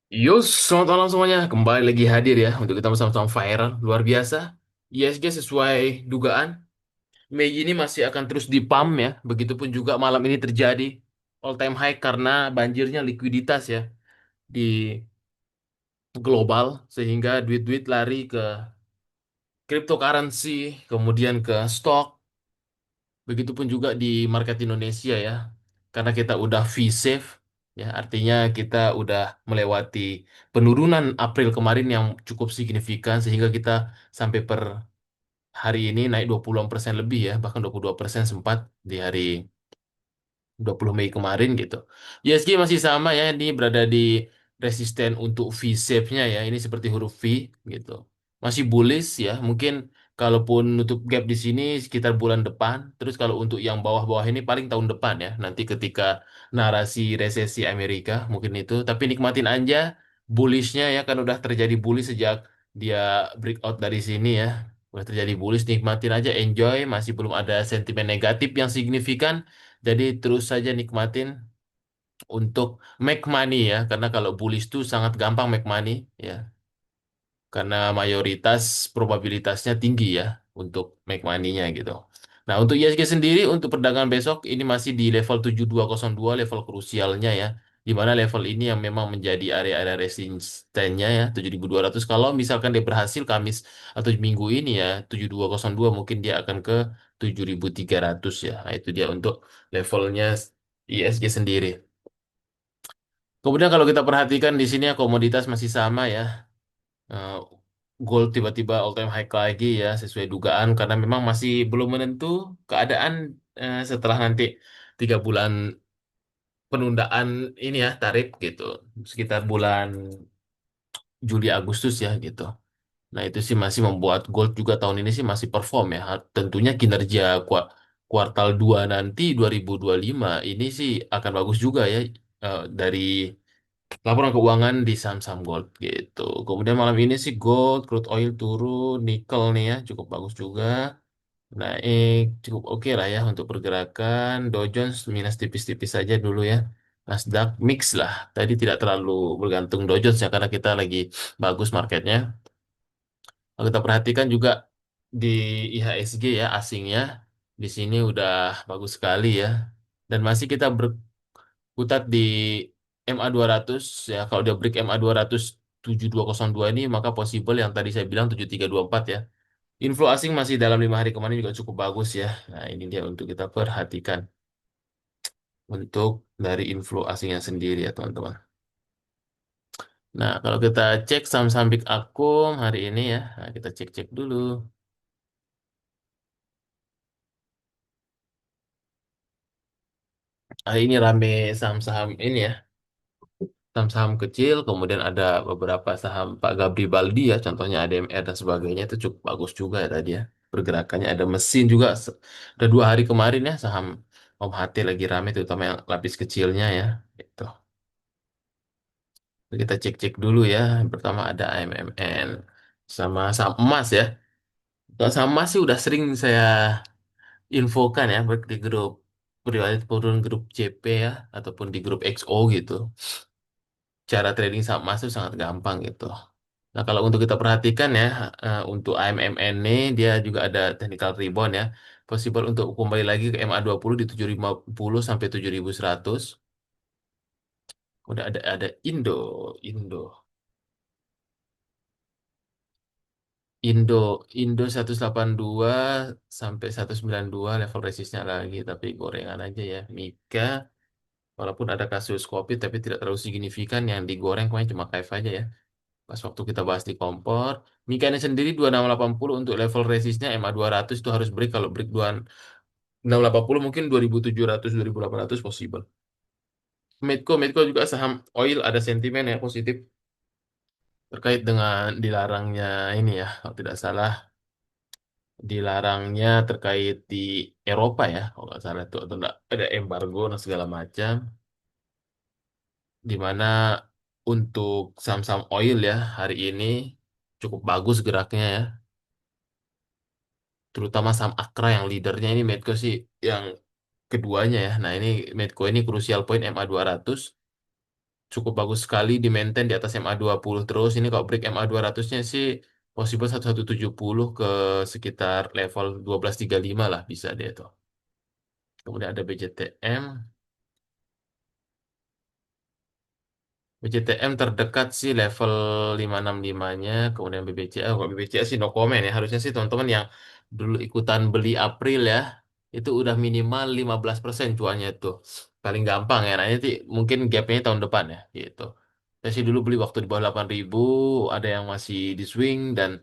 Yus, selamat malam semuanya. Kembali lagi hadir ya untuk kita bersama-sama viral luar biasa. ISG sesuai dugaan, Mei ini masih akan terus di-pump ya. Begitupun juga malam ini terjadi all time high karena banjirnya likuiditas ya di global sehingga duit-duit lari ke cryptocurrency, kemudian ke stok. Begitupun juga di market Indonesia ya. Karena kita udah V-Safe ya, artinya kita udah melewati penurunan April kemarin yang cukup signifikan sehingga kita sampai per hari ini naik 20% lebih ya, bahkan 22% sempat di hari 20 Mei kemarin gitu. ISG masih sama ya, ini berada di resisten untuk V-shape-nya ya, ini seperti huruf V gitu. Masih bullish ya, mungkin kalaupun nutup gap di sini sekitar bulan depan, terus kalau untuk yang bawah-bawah ini paling tahun depan ya, nanti ketika narasi resesi Amerika mungkin itu, tapi nikmatin aja bullish-nya ya, kan udah terjadi bullish sejak dia breakout dari sini ya. Udah terjadi bullish, nikmatin aja, enjoy, masih belum ada sentimen negatif yang signifikan. Jadi terus saja nikmatin untuk make money ya, karena kalau bullish itu sangat gampang make money ya, karena mayoritas probabilitasnya tinggi ya untuk make money-nya gitu. Nah, untuk ISG sendiri untuk perdagangan besok ini masih di level 7202 level krusialnya ya. Di mana level ini yang memang menjadi area-area resistennya ya 7200. Kalau misalkan dia berhasil Kamis atau Minggu ini ya 7202 mungkin dia akan ke 7300 ya. Nah, itu dia untuk levelnya ISG sendiri. Kemudian kalau kita perhatikan di sini ya komoditas masih sama ya. Eh, Gold tiba-tiba all time high lagi ya sesuai dugaan karena memang masih belum menentu keadaan setelah nanti 3 bulan penundaan ini ya tarif gitu sekitar bulan Juli Agustus ya gitu. Nah itu sih masih membuat gold juga tahun ini sih masih perform ya. Tentunya kinerja kuartal 2 nanti 2025 ini sih akan bagus juga ya dari laporan keuangan di saham-saham gold gitu. Kemudian malam ini sih gold, crude oil turun, nikel nih ya cukup bagus juga. Naik cukup oke lah ya untuk pergerakan. Dow Jones minus tipis-tipis saja dulu ya. Nasdaq mix lah. Tadi tidak terlalu bergantung Dow Jones ya karena kita lagi bagus marketnya. Kalau kita perhatikan juga di IHSG ya asingnya di sini udah bagus sekali ya. Dan masih kita berkutat di MA200 ya. Kalau dia break MA200 7202 ini maka possible yang tadi saya bilang 7324 ya. Inflow asing masih dalam 5 hari kemarin juga cukup bagus ya. Nah ini dia untuk kita perhatikan untuk dari inflow asingnya sendiri ya teman-teman. Nah kalau kita cek saham-saham Big Akum hari ini ya, nah, kita cek-cek dulu. Hari ini rame saham-saham ini ya, saham-saham kecil, kemudian ada beberapa saham Pak Gabri Baldi ya, contohnya ADMR dan sebagainya itu cukup bagus juga ya tadi ya. Pergerakannya ada mesin juga, ada 2 hari kemarin ya saham Om HT lagi rame terutama yang lapis kecilnya ya. Gitu. Kita cek-cek dulu ya. Yang pertama ada AMMN sama saham emas ya. Kalau saham emas sih udah sering saya infokan ya baik di grup riwayat turun grup CP ya ataupun di grup XO gitu. Cara trading saham emas itu sangat gampang gitu. Nah, kalau untuk kita perhatikan ya untuk AMMN ini dia juga ada technical rebound ya. Possible untuk kembali lagi ke MA20 di 750 sampai 7100. Udah ada Indo. Indo Indo 182 sampai 192 level resistnya lagi tapi gorengan aja ya. Mika walaupun ada kasus COVID tapi tidak terlalu signifikan yang digoreng kemarin cuma KF aja ya. Pas waktu kita bahas di kompor, Mika ini sendiri 2680 untuk level resistnya MA200 itu harus break kalau break 2680 mungkin 2700 2800 possible. Medco juga saham oil ada sentimen ya positif terkait dengan dilarangnya ini ya kalau tidak salah dilarangnya terkait di Eropa ya kalau nggak salah itu atau enggak ada embargo dan segala macam di mana untuk saham-saham oil ya hari ini cukup bagus geraknya ya terutama saham Akra yang leadernya ini Medco sih yang keduanya ya nah ini Medco ini crucial point MA200 cukup bagus sekali di maintain di atas MA20 terus. Ini kalau break MA200-nya sih possible 1170 ke sekitar level 1235 lah bisa dia tuh. Kemudian ada BJTM. BCTM terdekat sih level 565-nya, kemudian BBCA. Kalau BBCA sih no comment ya. Harusnya sih teman-teman yang dulu ikutan beli April ya, itu udah minimal 15% cuannya tuh. Paling gampang ya. Nah, ini mungkin gapnya tahun depan ya gitu. Saya sih dulu beli waktu di bawah 8.000, ada yang masih di swing dan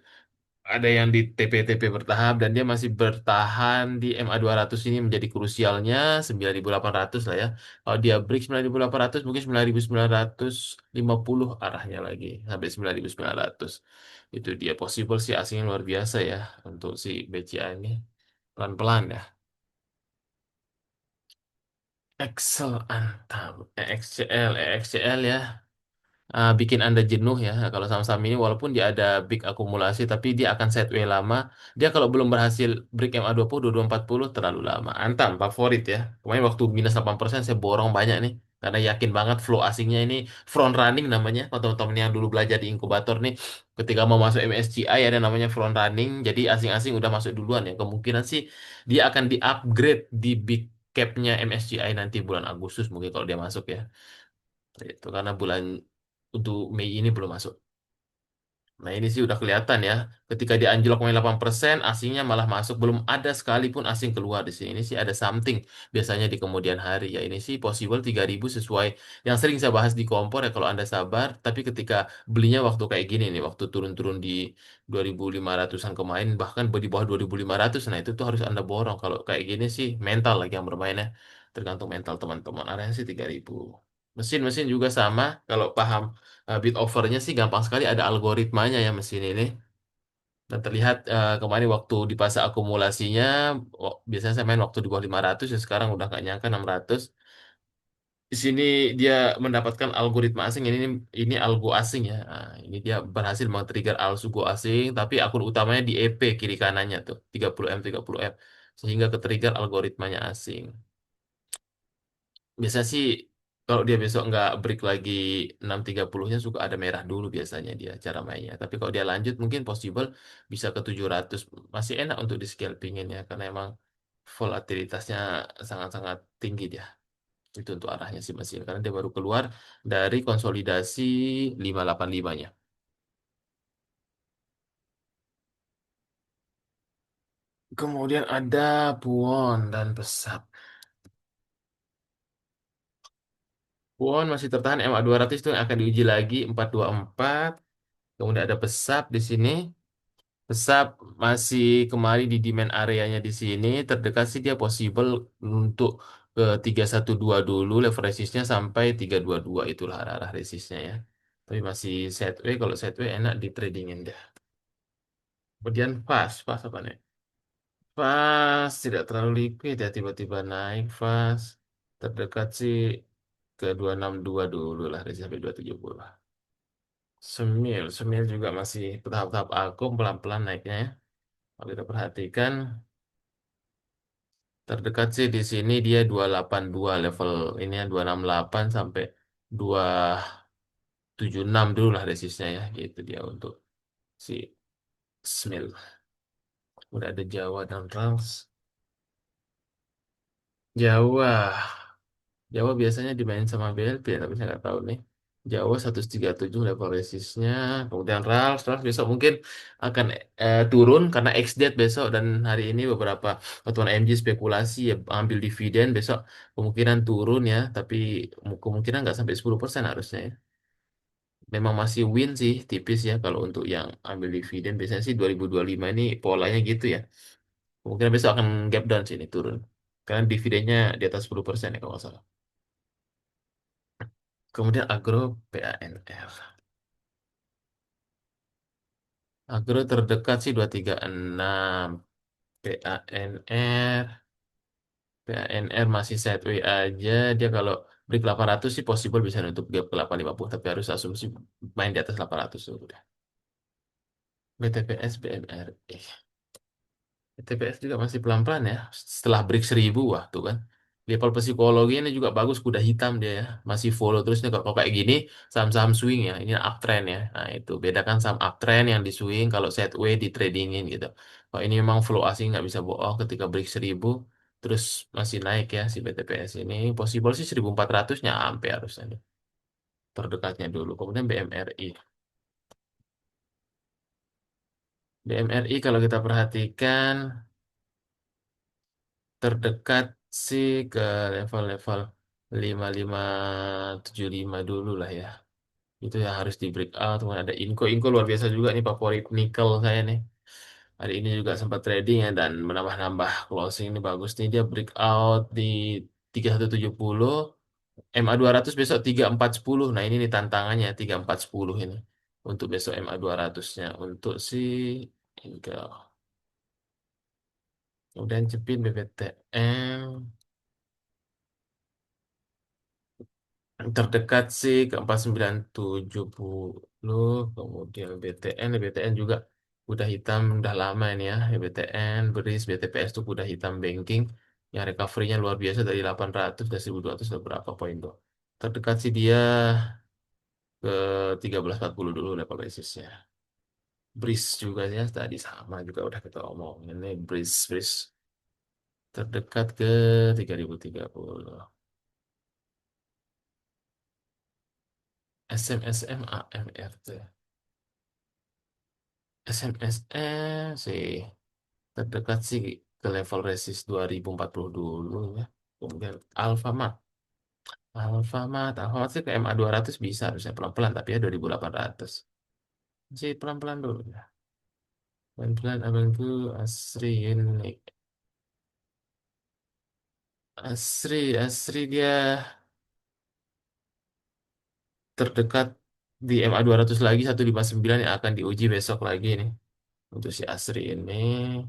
ada yang di TP-TP bertahap dan dia masih bertahan di MA200 ini menjadi krusialnya 9.800 lah ya. Kalau dia break 9.800 mungkin 9.950 arahnya lagi sampai 9.900. Itu dia possible sih asingnya luar biasa ya untuk si BCA ini. Pelan-pelan ya. Excel Antam, EXCL, EXCL ya. Bikin Anda jenuh ya. Nah, kalau saham-saham ini walaupun dia ada big akumulasi tapi dia akan sideways lama. Dia kalau belum berhasil break MA20, 2240 terlalu lama. Antam favorit ya. Kemarin waktu minus 8% saya borong banyak nih. Karena yakin banget flow asingnya ini front running namanya. Kalau teman-teman yang dulu belajar di inkubator nih, ketika mau masuk MSCI ada namanya front running. Jadi asing-asing udah masuk duluan ya. Kemungkinan sih dia akan di-upgrade di big capnya MSCI nanti bulan Agustus mungkin kalau dia masuk ya. Itu karena bulan untuk Mei ini belum masuk. Nah ini sih udah kelihatan ya. Ketika dia anjlok main 8%, asingnya malah masuk. Belum ada sekalipun asing keluar di sini. Ini sih ada something biasanya di kemudian hari. Ya ini sih possible 3.000 sesuai yang sering saya bahas di kompor ya kalau Anda sabar. Tapi ketika belinya waktu kayak gini nih, waktu turun-turun di 2.500-an kemarin, bahkan di bawah 2.500, nah itu tuh harus Anda borong. Kalau kayak gini sih mental lagi yang bermain ya. Tergantung mental teman-teman. Arahnya sih 3.000. Mesin-mesin juga sama. Kalau paham bid overnya sih gampang sekali ada algoritmanya ya mesin ini. Dan terlihat kemarin waktu di fase akumulasinya, biasanya saya main waktu di bawah 500 ya sekarang udah nggak nyangka 600. Di sini dia mendapatkan algoritma asing ini algo asing ya. Nah, ini dia berhasil men-trigger algo asing tapi akun utamanya di EP kiri kanannya tuh 30M. Sehingga ke-trigger algoritmanya asing. Biasanya sih kalau dia besok nggak break lagi 630-nya suka ada merah dulu biasanya dia cara mainnya. Tapi kalau dia lanjut mungkin possible bisa ke 700. Masih enak untuk di scalpingin ya karena emang volatilitasnya sangat-sangat tinggi dia. Itu untuk arahnya sih masih karena dia baru keluar dari konsolidasi 585-nya. Kemudian ada Puon dan Pesap. Puon masih tertahan MA200 itu yang akan diuji lagi 424. Kemudian ada Pesap di sini. Pesap masih kemari di demand areanya di sini terdekat sih dia possible untuk ke 312 dulu level resistnya sampai 322 itulah arah-arah resistnya ya. Tapi masih sideways kalau sideways enak di tradingin deh. Kemudian pas apa nih? Pas tidak terlalu liquid ya tiba-tiba naik fast. Terdekat sih ke 262 dulu lah resist sampai 270. Semil juga masih bertahap-tahap akum pelan-pelan naiknya ya. Kalau kita perhatikan terdekat sih di sini dia 282 level ini ya 268 sampai 276 dulu lah resistnya ya gitu dia untuk si Smil. Udah ada Jawa dan Rals. Jawa. Jawa biasanya dimain sama BLP tapi saya nggak tahu nih. Jawa 137 level resistnya. Kemudian Rals besok mungkin akan turun karena ex-date besok dan hari ini beberapa teman MG spekulasi ya ambil dividen besok kemungkinan turun ya tapi kemungkinan nggak sampai 10% harusnya ya. Memang masih win sih tipis ya kalau untuk yang ambil dividen biasanya sih 2025 ini polanya gitu ya. Kemungkinan besok akan gap down sih ini turun. Karena dividennya di atas 10% ya kalau nggak salah. Kemudian Agro PANR. Agro terdekat sih 236. PANR. PANR masih sideways aja. Dia kalau break 800 sih possible bisa nutup gap ke 850. Tapi harus asumsi main di atas 800 dulu deh. BTPS BMRI. BTPS juga masih pelan-pelan ya. Setelah break 1000 wah tuh kan. Level psikologi ini juga bagus, kuda hitam dia ya. Masih follow terus nih kalau kayak gini saham-saham swing ya. Ini uptrend ya. Nah, itu bedakan saham uptrend yang di swing kalau sideways di tradingin gitu. Kalau ini memang flow asing nggak bisa bohong ketika break 1000 terus masih naik ya si BTPS ini. Possible sih 1400 nyampe harusnya nih. Terdekatnya dulu. Kemudian BMRI. BMRI kalau kita perhatikan terdekat sih ke level-level 5575 dulu lah ya. Itu yang harus di breakout. Kemudian ada Inco. Inco luar biasa juga nih favorit nikel saya nih. Hari ini juga sempat trading ya dan menambah-nambah closing ini bagus nih. Dia breakout di 3170. MA200 besok 3410. Nah ini nih tantangannya 3410 ini. Untuk besok MA200-nya. Untuk si Inco. Kemudian Cepin BBTM. Terdekat sih ke 4970. Kemudian BTN. BTN juga udah hitam udah lama ini ya. BTN beris BTPS tuh udah hitam banking yang recovery-nya luar biasa dari 800 dan 1200 udah berapa poin tuh. Terdekat sih dia ke 1340 dulu level resistnya. Breeze juga ya tadi sama juga udah kita omongin ini Breeze terdekat ke 3030. SMSM AMRT. SMSM sih terdekat sih ke level resist 2040 dulu ya. Kemudian Alfamart. Alfamart sih ke MA200 bisa harusnya pelan-pelan tapi ya 2800. Sih pelan-pelan dulu ya. Pelan-pelan abangku Asri ini. Asri dia terdekat di MA200 lagi 159 yang akan diuji besok lagi nih. Untuk si Asri ini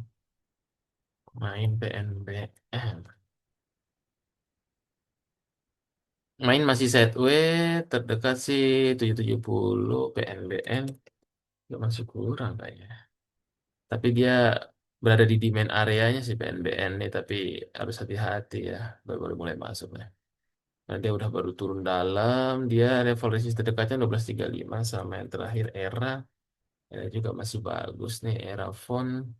main PNBM. Main masih sideways, terdekat sih 770 PNBN, nggak masih kurang kayaknya. Tapi dia berada di demand areanya sih PNBN nih, tapi harus hati-hati ya, baru mulai masuk ya. Nah, dia udah baru turun dalam, dia level resist terdekatnya 1235 sama yang terakhir era juga masih bagus nih, era phone.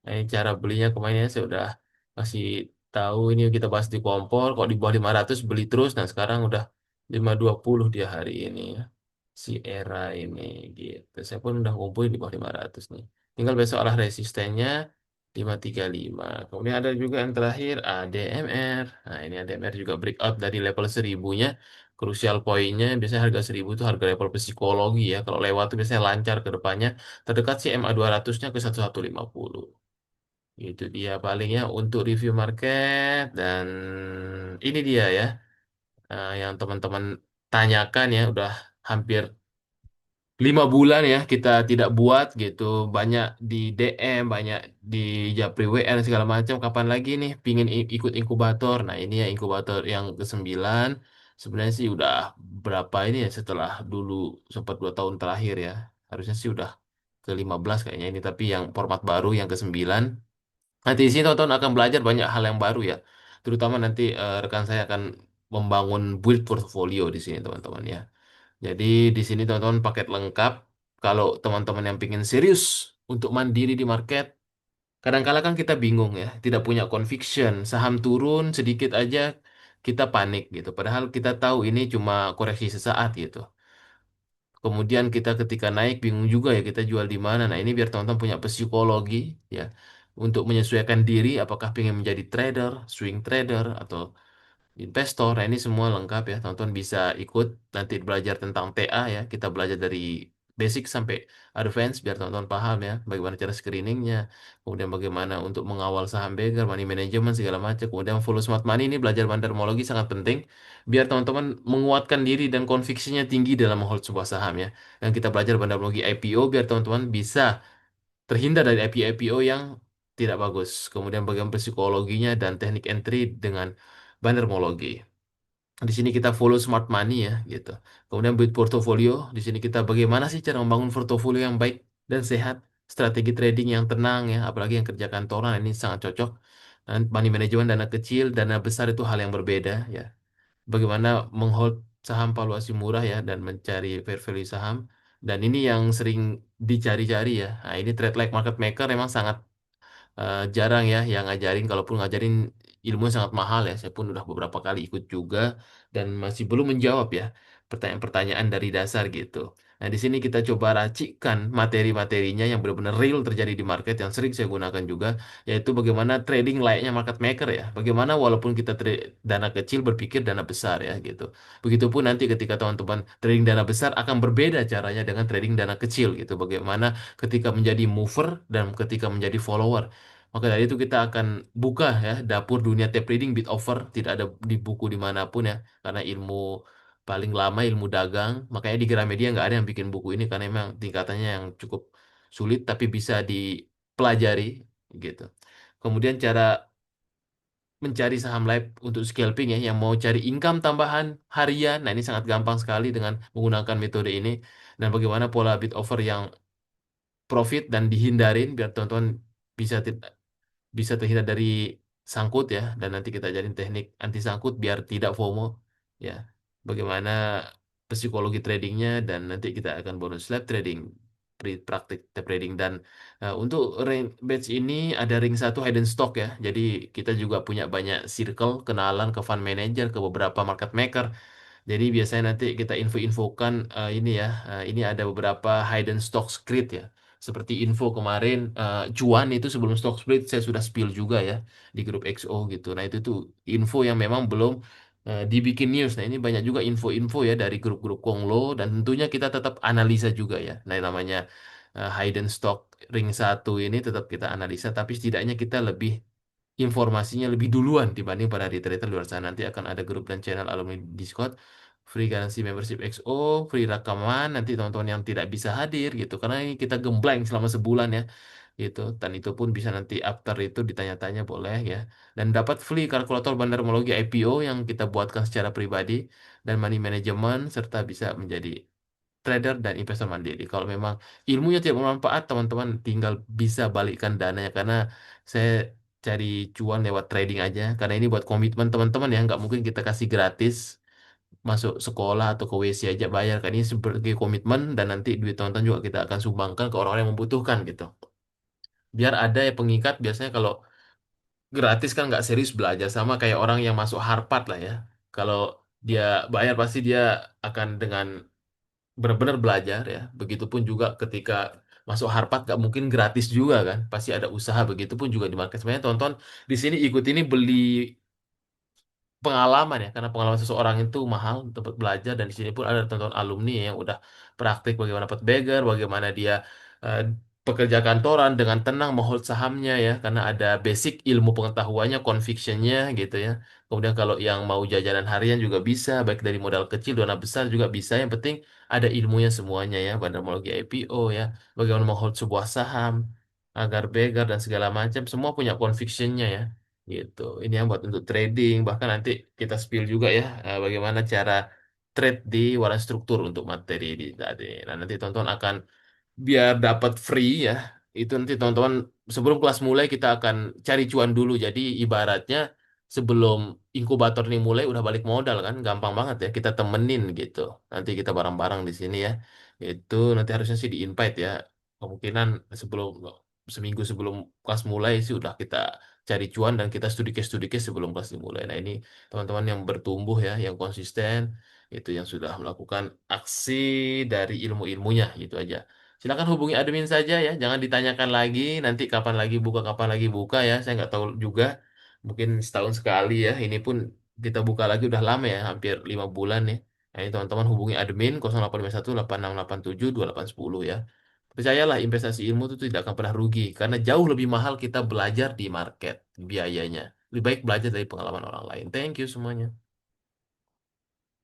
Nah, ini cara belinya kemarin saya udah kasih tahu ini kita bahas di kompor. Kok di bawah 500 beli terus. Nah sekarang udah 520 dia hari ini ya. Si era ini gitu. Saya pun udah kumpulin di bawah 500 nih. Tinggal besok olah resistennya 535. Kemudian ada juga yang terakhir ADMR. Nah ini ADMR juga breakout dari level 1000-nya. Crucial poinnya biasanya harga 1000 itu harga level psikologi ya. Kalau lewat tuh biasanya lancar ke depannya. Terdekat si MA200-nya ke 1150. Itu dia palingnya untuk review market dan ini dia ya yang teman-teman tanyakan ya udah hampir 5 bulan ya kita tidak buat gitu banyak di DM banyak di Japri WR segala macam kapan lagi nih pingin ikut inkubator. Nah ini ya inkubator yang ke-9 sebenarnya sih udah berapa ini ya setelah dulu sempat 2 tahun terakhir ya harusnya sih udah ke-15 kayaknya ini tapi yang format baru yang ke-9. Nanti di sini teman-teman akan belajar banyak hal yang baru ya. Terutama nanti rekan saya akan membangun build portfolio di sini teman-teman ya. Jadi di sini teman-teman paket lengkap. Kalau teman-teman yang ingin serius untuk mandiri di market, kadang-kala kan kita bingung ya, tidak punya conviction. Saham turun sedikit aja kita panik gitu. Padahal kita tahu ini cuma koreksi sesaat gitu. Kemudian kita ketika naik bingung juga ya kita jual di mana. Nah ini biar teman-teman punya psikologi ya untuk menyesuaikan diri apakah ingin menjadi trader, swing trader atau investor. Nah, ini semua lengkap ya. Teman-teman bisa ikut nanti belajar tentang TA ya. Kita belajar dari basic sampai advance biar teman-teman paham ya bagaimana cara screeningnya, kemudian bagaimana untuk mengawal saham beggar, money management segala macam. Kemudian follow smart money ini belajar bandarmologi sangat penting biar teman-teman menguatkan diri dan konviksinya tinggi dalam menghold sebuah saham ya. Dan kita belajar bandarmologi IPO biar teman-teman bisa terhindar dari IPO-IPO yang tidak bagus. Kemudian bagaimana psikologinya dan teknik entry dengan bandarmologi. Di sini kita follow smart money ya gitu. Kemudian build portfolio. Di sini kita bagaimana sih cara membangun portofolio yang baik dan sehat. Strategi trading yang tenang ya. Apalagi yang kerja kantoran ini sangat cocok. Money management dana kecil, dana besar itu hal yang berbeda ya. Bagaimana menghold saham valuasi murah ya dan mencari fair value saham. Dan ini yang sering dicari-cari ya. Nah, ini trade like market maker memang sangat jarang ya yang ngajarin, kalaupun ngajarin ilmu sangat mahal ya. Saya pun udah beberapa kali ikut juga dan masih belum menjawab ya pertanyaan-pertanyaan dari dasar gitu. Nah, di sini kita coba racikan materi-materinya yang benar-benar real terjadi di market yang sering saya gunakan juga, yaitu bagaimana trading layaknya market maker ya. Bagaimana walaupun kita dana kecil berpikir dana besar ya gitu. Begitupun nanti ketika teman-teman trading dana besar akan berbeda caranya dengan trading dana kecil gitu. Bagaimana ketika menjadi mover dan ketika menjadi follower. Maka dari itu kita akan buka ya dapur dunia tape reading bit offer, tidak ada di buku dimanapun ya, karena ilmu paling lama ilmu dagang. Makanya di Gramedia nggak ada yang bikin buku ini karena memang tingkatannya yang cukup sulit tapi bisa dipelajari gitu. Kemudian cara mencari saham live untuk scalping ya, yang mau cari income tambahan harian. Nah, ini sangat gampang sekali dengan menggunakan metode ini. Dan bagaimana pola bid offer yang profit dan dihindarin biar teman-teman bisa bisa terhindar dari sangkut ya, dan nanti kita ajarin teknik anti sangkut biar tidak FOMO ya, bagaimana psikologi tradingnya, dan nanti kita akan bonus lab trading, praktik trading. Dan untuk batch ini ada ring satu hidden stock ya, jadi kita juga punya banyak circle kenalan ke fund manager, ke beberapa market maker. Jadi biasanya nanti kita info-infokan ini ya, ini ada beberapa hidden stock script ya. Seperti info kemarin cuan itu sebelum stock split saya sudah spill juga ya di grup XO gitu. Nah, itu tuh info yang memang belum dibikin news. Nah, ini banyak juga info-info ya dari grup-grup Konglo, dan tentunya kita tetap analisa juga ya. Nah, yang namanya hidden stock ring satu ini tetap kita analisa, tapi setidaknya kita lebih informasinya lebih duluan dibanding para retailer luar sana. Nanti akan ada grup dan channel alumni Discord, free garansi membership XO, free rekaman, nanti teman-teman yang tidak bisa hadir gitu. Karena ini kita gembleng selama sebulan ya gitu. Dan itu pun bisa nanti after itu ditanya-tanya boleh ya. Dan dapat free kalkulator bandarmologi IPO yang kita buatkan secara pribadi, dan money management, serta bisa menjadi trader dan investor mandiri. Kalau memang ilmunya tidak bermanfaat, teman-teman tinggal bisa balikkan dananya, karena saya cari cuan lewat trading aja. Karena ini buat komitmen teman-teman ya, nggak mungkin kita kasih gratis masuk sekolah atau ke WC aja bayar. Kan ini sebagai komitmen, dan nanti duit teman-teman juga kita akan sumbangkan ke orang-orang yang membutuhkan gitu. Biar ada ya pengikat, biasanya kalau gratis kan nggak serius belajar, sama kayak orang yang masuk Harvard lah ya. Kalau dia bayar pasti dia akan dengan benar-benar belajar ya. Begitupun juga ketika masuk Harvard gak mungkin gratis juga kan. Pasti ada usaha, begitupun juga di market. Sebenarnya tonton di sini ikut ini beli pengalaman ya, karena pengalaman seseorang itu mahal untuk belajar. Dan di sini pun ada tonton alumni yang udah praktik bagaimana dapat beggar, bagaimana dia eh, pekerja kantoran dengan tenang menghold sahamnya ya, karena ada basic ilmu pengetahuannya, convictionnya gitu ya. Kemudian kalau yang mau jajanan harian juga bisa, baik dari modal kecil dana besar juga bisa, yang penting ada ilmunya semuanya ya, bandarmologi IPO ya, bagaimana menghold sebuah saham agar beggar dan segala macam, semua punya convictionnya ya gitu. Ini yang buat untuk trading. Bahkan nanti kita spill juga ya bagaimana cara trade di waran struktur untuk materi di tadi. Nah, nanti tonton akan biar dapat free ya. Itu nanti teman-teman sebelum kelas mulai kita akan cari cuan dulu. Jadi ibaratnya sebelum inkubator ini mulai udah balik modal kan, gampang banget ya. Kita temenin gitu. Nanti kita bareng-bareng di sini ya. Itu nanti harusnya sih di-invite ya. Kemungkinan sebelum seminggu sebelum kelas mulai sih udah kita cari cuan, dan kita studi case sebelum kelas dimulai. Nah, ini teman-teman yang bertumbuh ya, yang konsisten, itu yang sudah melakukan aksi dari ilmu-ilmunya gitu aja. Silakan hubungi admin saja ya, jangan ditanyakan lagi nanti kapan lagi buka ya. Saya nggak tahu juga, mungkin setahun sekali ya. Ini pun kita buka lagi udah lama ya, hampir 5 bulan ya. Nah, ini teman-teman hubungi admin 0851 8687 2810 ya. Percayalah, investasi ilmu itu tidak akan pernah rugi, karena jauh lebih mahal kita belajar di market biayanya. Lebih baik belajar dari pengalaman orang lain. Thank you semuanya.